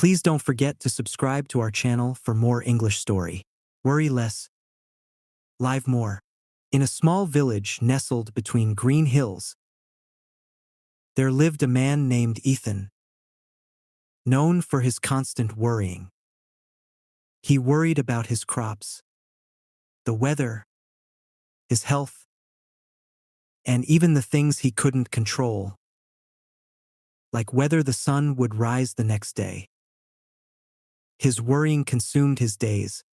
Please don't forget to subscribe to our channel for more English story. Worry less, live more. In a small village nestled between green hills, there lived a man named Ethan, known for his constant worrying. He worried about his crops, the weather, his health, and even the things he couldn't control, like whether the sun would rise the next day. His worrying consumed his days,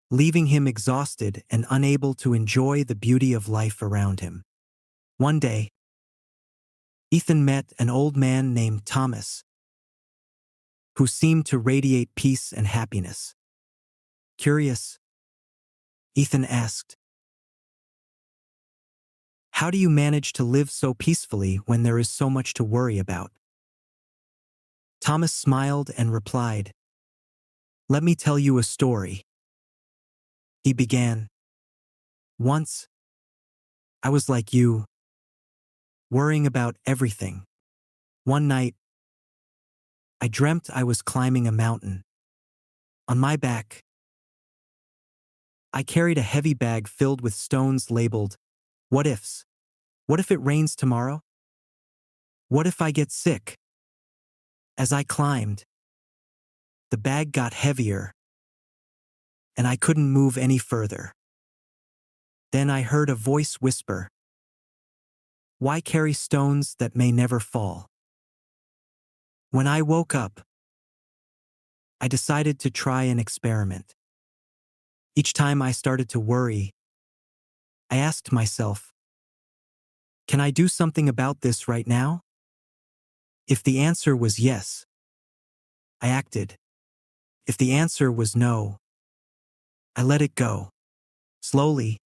leaving him exhausted and unable to enjoy the beauty of life around him. One day, Ethan met an old man named Thomas, who seemed to radiate peace and happiness. Curious, Ethan asked, "How do you manage to live so peacefully when there is so much to worry about?" Thomas smiled and replied, "Let me tell you a story." He began, "Once, I was like you, worrying about everything. One night, I dreamt I was climbing a mountain. On my back, I carried a heavy bag filled with stones labeled, 'What ifs?' What if it rains tomorrow? What if I get sick?" As I climbed, the bag got heavier, and I couldn't move any further. Then I heard a voice whisper, "Why carry stones that may never fall?" When I woke up, I decided to try an experiment. Each time I started to worry, I asked myself, "Can I do something about this right now?" If the answer was yes, I acted. If the answer was no, I let it go. Slowly,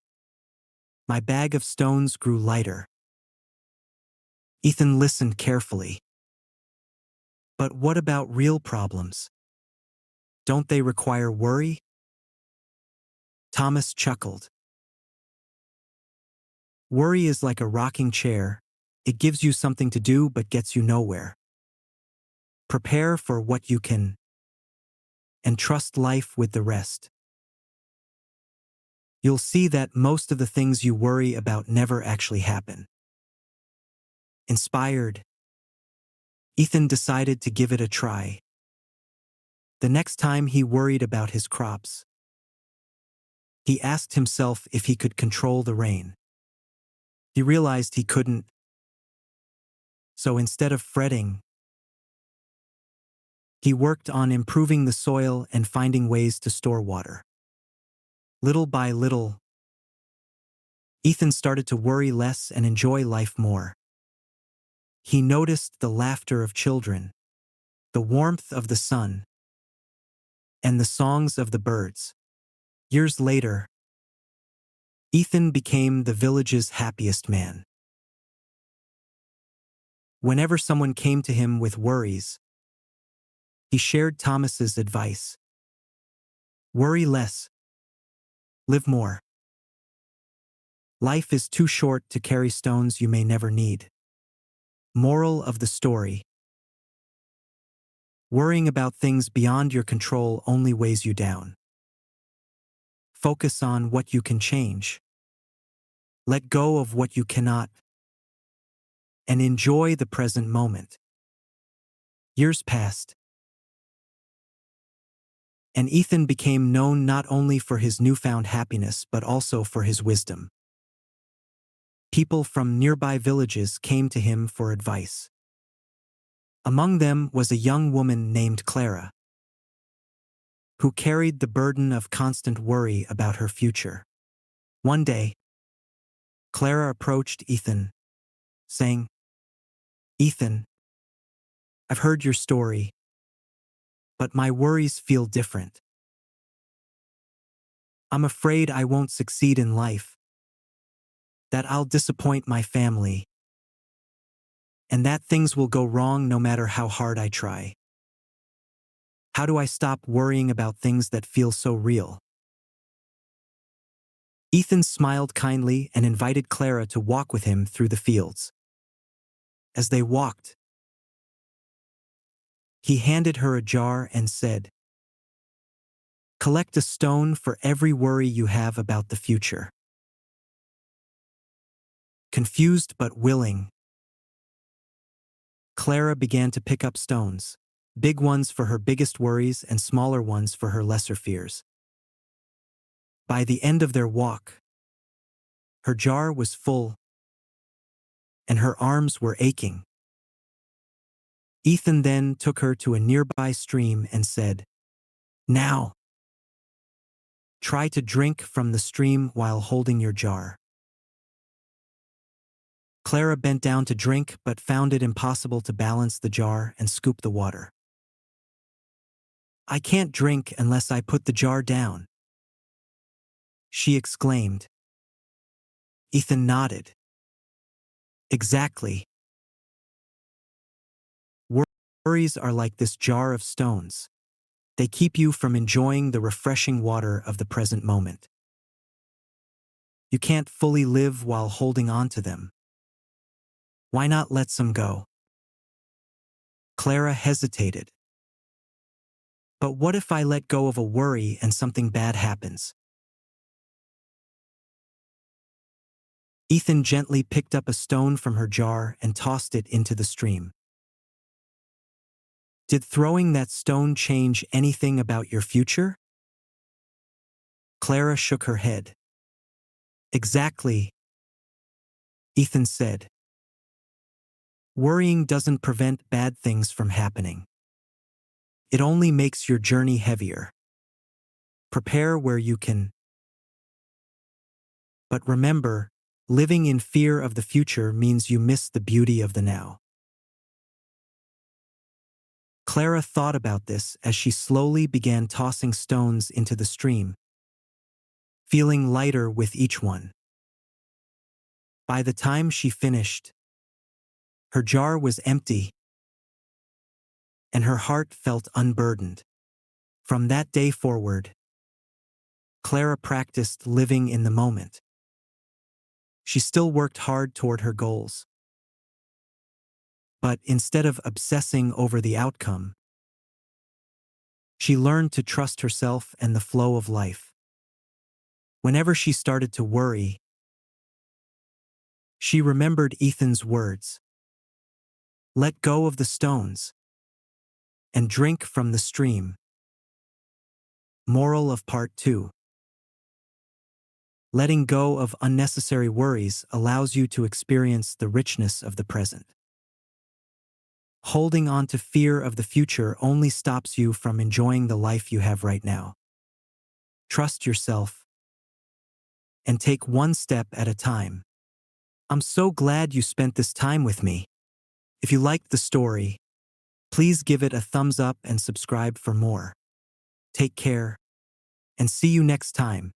my bag of stones grew lighter. Ethan listened carefully. "But what about real problems? Don't they require worry?" Thomas chuckled. "Worry is like a rocking chair. It gives you something to do but gets you nowhere. Prepare for what you can, and trust life with the rest. You'll see that most of the things you worry about never actually happen." Inspired, Ethan decided to give it a try. The next time he worried about his crops, he asked himself if he could control the rain. He realized he couldn't. So instead of fretting, he worked on improving the soil and finding ways to store water. Little by little, Ethan started to worry less and enjoy life more. He noticed the laughter of children, the warmth of the sun, and the songs of the birds. Years later, Ethan became the village's happiest man. Whenever someone came to him with worries, he shared Thomas's advice. Worry less, live more. Life is too short to carry stones you may never need. Moral of the story: worrying about things beyond your control only weighs you down. Focus on what you can change. Let go of what you cannot, and enjoy the present moment. Years passed, and Ethan became known not only for his newfound happiness but also for his wisdom. People from nearby villages came to him for advice. Among them was a young woman named Clara, who carried the burden of constant worry about her future. One day, Clara approached Ethan, saying, "Ethan, I've heard your story, but my worries feel different. I'm afraid I won't succeed in life, that I'll disappoint my family, and that things will go wrong no matter how hard I try. How do I stop worrying about things that feel so real?" Ethan smiled kindly and invited Clara to walk with him through the fields. As they walked, He handed her a jar and said, "Collect a stone for every worry you have about the future." Confused but willing, Clara began to pick up stones, big ones for her biggest worries and smaller ones for her lesser fears. By the end of their walk, her jar was full and her arms were aching. Ethan then took her to a nearby stream and said, "Now, try to drink from the stream while holding your jar." Clara bent down to drink but found it impossible to balance the jar and scoop the water. "I can't drink unless I put the jar down," she exclaimed. Ethan nodded. "Exactly. Worries are like this jar of stones. They keep you from enjoying the refreshing water of the present moment. You can't fully live while holding on to them. Why not let some go?" Clara hesitated. "But what if I let go of a worry and something bad happens?" Ethan gently picked up a stone from her jar and tossed it into the stream. "Did throwing that stone change anything about your future?" Clara shook her head. "Exactly," Ethan said. "Worrying doesn't prevent bad things from happening. It only makes your journey heavier. Prepare where you can. But remember, living in fear of the future means you miss the beauty of the now." Clara thought about this as she slowly began tossing stones into the stream, feeling lighter with each one. By the time she finished, her jar was empty and her heart felt unburdened. From that day forward, Clara practiced living in the moment. She still worked hard toward her goals, but instead of obsessing over the outcome, she learned to trust herself and the flow of life. Whenever she started to worry, she remembered Ethan's words, "Let go of the stones and drink from the stream." Moral of Part 2. Letting go of unnecessary worries allows you to experience the richness of the present. Holding on to fear of the future only stops you from enjoying the life you have right now. Trust yourself and take one step at a time. I'm so glad you spent this time with me. If you liked the story, please give it a thumbs up and subscribe for more. Take care, and see you next time.